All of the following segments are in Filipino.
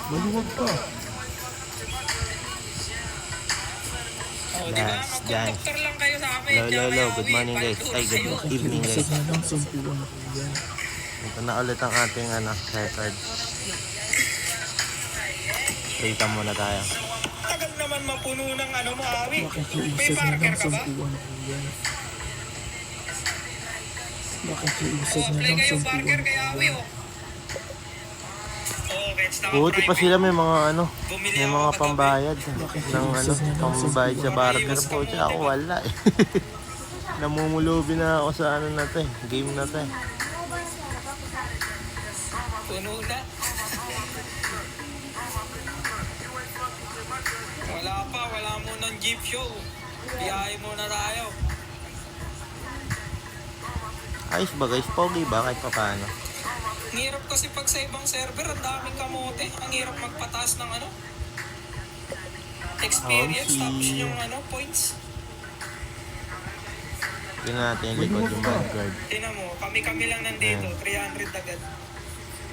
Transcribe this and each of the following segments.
Maluwag pa. Oh, di ba? Mag-conductor lang kayo sa amin. Hello, good morning guys. Ay, good evening guys. Ito na ulit ang ating record. Kita muna tayo. Tagal naman mapuno ng maawi. May parker ka ba? Apply kayo parker kay Awi Buti pa sila may mga may mga pambayad ng pambayad sa barker po. Ako wala eh. Namumulubi na ako sa game na to eh. Puno na. Wala munang jeep show. Biyahe muna tayo. Ayos ba guys? Pogi ba kahit pa paano? Ang hirap kasi pag sa ibang server, ang daming kamote. Ang hirap magpataas ng experience, tapos yung points. Tingnan natin yung likod yung guard. Tingnan mo, kami lang nandito, 300 agad.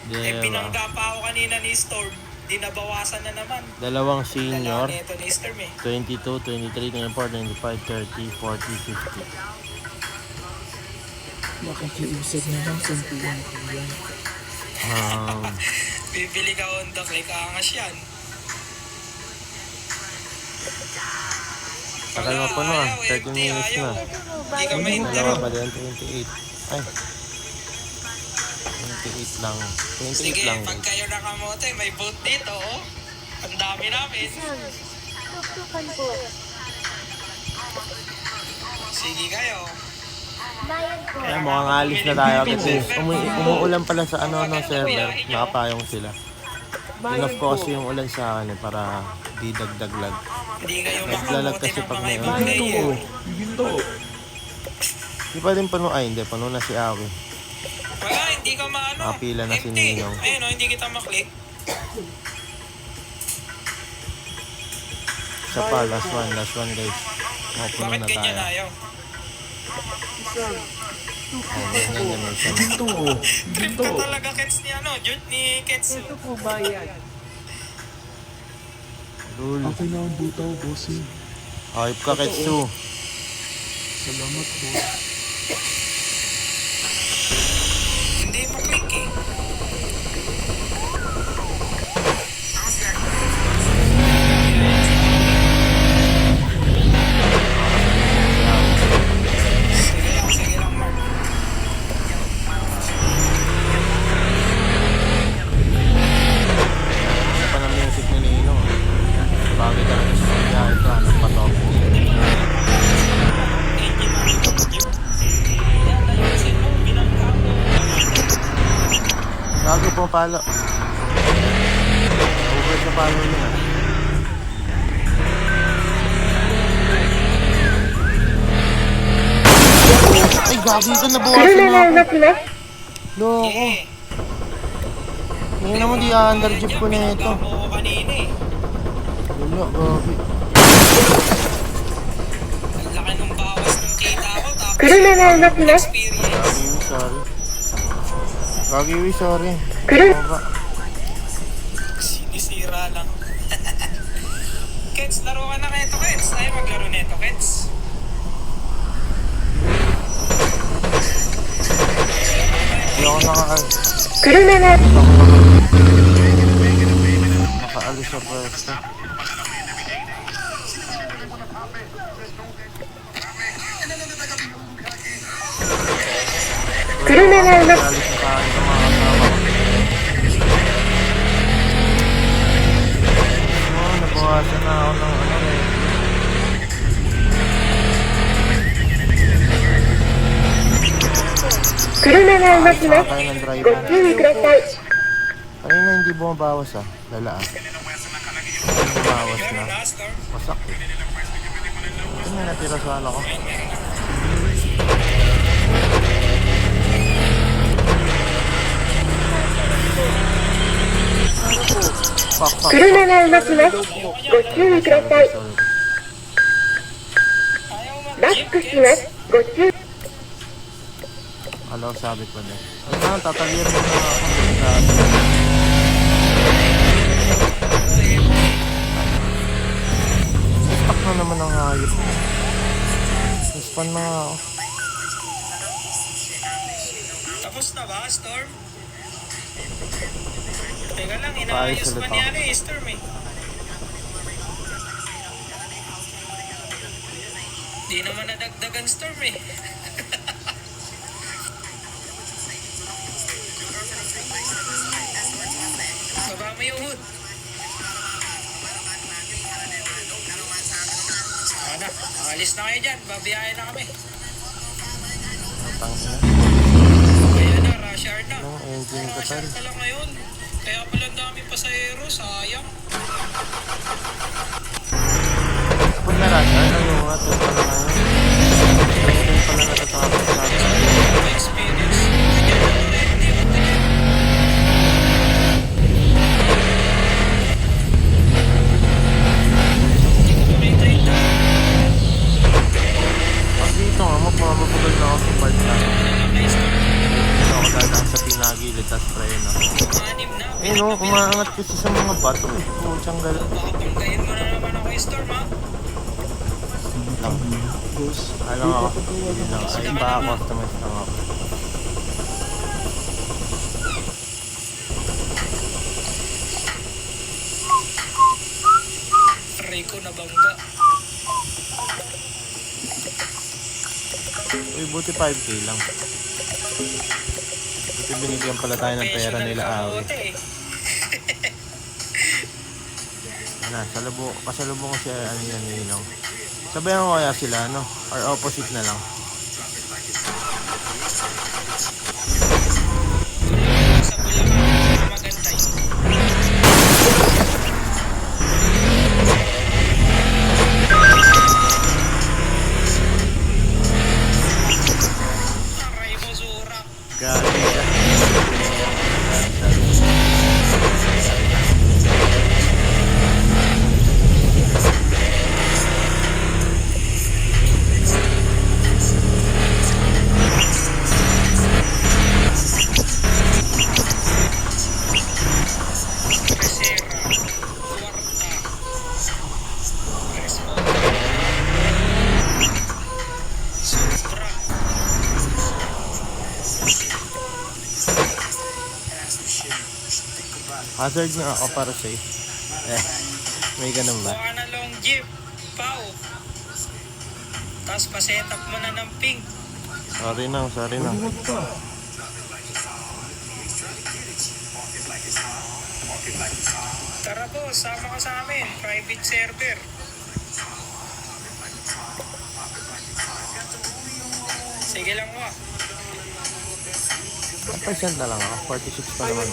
Diba? Pinangga pa ako kanina ni Storm, di nabawasan na naman. Dalawang senior, Ito ni Storm 22, 23, 24, 25, 30, 40, 50. Makikiusap na lang sa buwan ko yan. Bibili ka Honda Click, angas yan. Tagal mo po 30 minutes na. Hindi ka ma-interrupt. Dalawa pa din, 28. Ay. 28 lang. 28 Sige, lang. pag kayo nakamote, may boot dito, oh. Ang dami namin. Tuktukan po. Sige kayo. Bayad po. Ayan, mukhang alis na tayo kasi umuulan pala sa server. Nakapayong sila. Enough ko kasi yung ulan sa akin para di dagdaglag. Hindi kayo Naglalag makamote kasi ng pag mga may ibang layer. Ginto. Di pa din puno. Ay, hindi. Puno na si Awi. Wala, hindi ka Nakapila na si empty. Ninong. Ayun, hindi kita maklik. Isa pa, last one guys. Puno Bakit na ganyan tayo. ayaw? Ganyan may isa. Ginto. Trip Ginto. ka talaga, Kets, ni Ketsu. Ito po bayad. Rule. Okay na ang butaw, bossing. Hype ka, Ketsu. Salamat po. Hindi maklik eh. Sige lang, Mark. Isa pa ng music ni Nino. Bagay ka lang sa kanya ito. Anong patok? Gago po palo. Over sa palo niya. Ay, gago ka nabawasan mo ako. Loko. Eh, Ngayon naman di underjeep ko na ito. mo ko kanina eh. Wala, gabi. Ang laki nung bawas ng kita ko, tapos experience. Gagiwi, sorry. Baba. Sinisira lang. Kets, laro ka na neto, Kets. Tayo maglaro neto, Kets. Hindi ako nakaalis sa pwesto. Alis na tayo sa mga kasama. Nabawasan na ako ng Sakay ng driver. Kanina hindi bumabawas lalaan. Bumabawas na. Wasak eh. Ito may natira sa ko. Pak. 車が動きます。ご注意ください。 バックします。ご注意。 Ano sabi ko din. Ay na, tatagyan mo na ako. Nag-spawn na nga ako. Tapos na ba, Storm? Teka lang, Paayos inaayos ulit pa ako. niya eh, Storm eh. Di naman nadagdagan, Storm eh. Baba mo yung hood. Ano, alis na kayo dyan. Babiyahin na kami. Tang na. Ayan na, rush hour na. Anong engine ko Rush hour tal? pa lang ngayon. Kaya pala ang daming pasahero, sayang. Pag narasa, ano nga, ito pala nga. Ito pala natatapos sa akin. Experience. Ganyan na already. Hindi ko makita yung daan. Pag dito nga, mapapabagal na ako sa part na. Nice na. Dito ako dadaan sa pinagilid, tapos prayer na. Anim na. Eh no, umaangat kasi sa mga bato eh. Putsang gala. Baka panggayin mo na naman ako yung storm, ha? Lang. Boss, Alam ako. Yun lang. Ay, baka customize lang ako. Aray ko, nabangga. Uy, buti 5K lang. Buti binigyan pala tayo ng pera nila Awi. Kamote, eh. Pasalubong ko siya, ano yan, ninong. Sabayan ko kaya sila, ano? Or opposite na lang. Sa Bulacan, Magantay. Aray mo, Zura. Galing ka. Tercera, Cuarta, Responda, Supra, Hazard na ako para sa'yo. May ganun ba? kuha na long jeep, Pau. Tapos pa-setup mo na ng pink. Sorry na. huwag pa. Tara po, sama ka sa amin, private server. Sige lang mo. Percent na lang ako. 46 pa naman.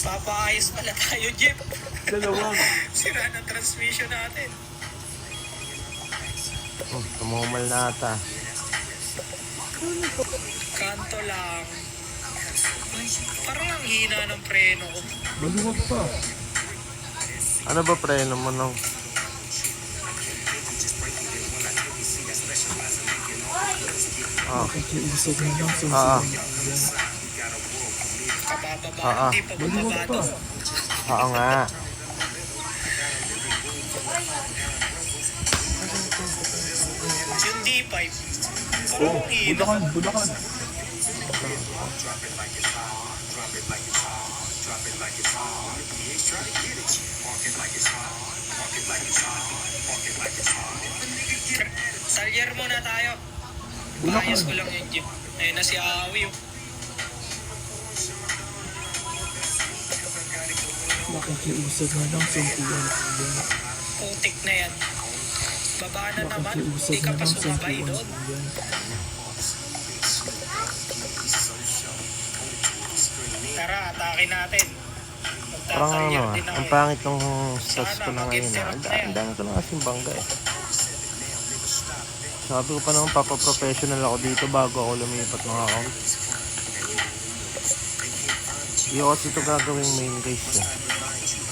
Papaayos pala tayo, Jeep. Dalawa. Sira na transmission natin. Tumumal na ata. Kanto lang. Parang ang hina ng preno ko. Maluwag pa. Ano ba preno mo nung? Nakikiusap na lang sa Ah. yan. Kabababa, hindi pa Maluwag pa. bumabado. Oo nga. Yung D5, parang ang hina. Bulacan. Salyer muna tayo. Ayos ko lang yung Jeep. Ayun na si Awi. Oh. Nakikiusap na lang sa yan. Putik na yan. Baba na naman, Nakikiusap di ka na pa lang sa sumabay yan. doon. Tara, atake natin. Parang ano Magtatalyer ah. din ako. Ang pangit ng stats ko na ngayon ah. mag-interrupt Ang na yan. dami ko na kasing bangga eh. Sabi ko pa naman papa-professional ako dito bago ako lumipat ng account. Hindi ko kasi ito gagawing main case eh.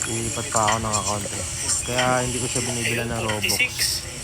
Lilipat pa ako ng account eh. Kaya hindi ko siya binibilan ng Robux. 46.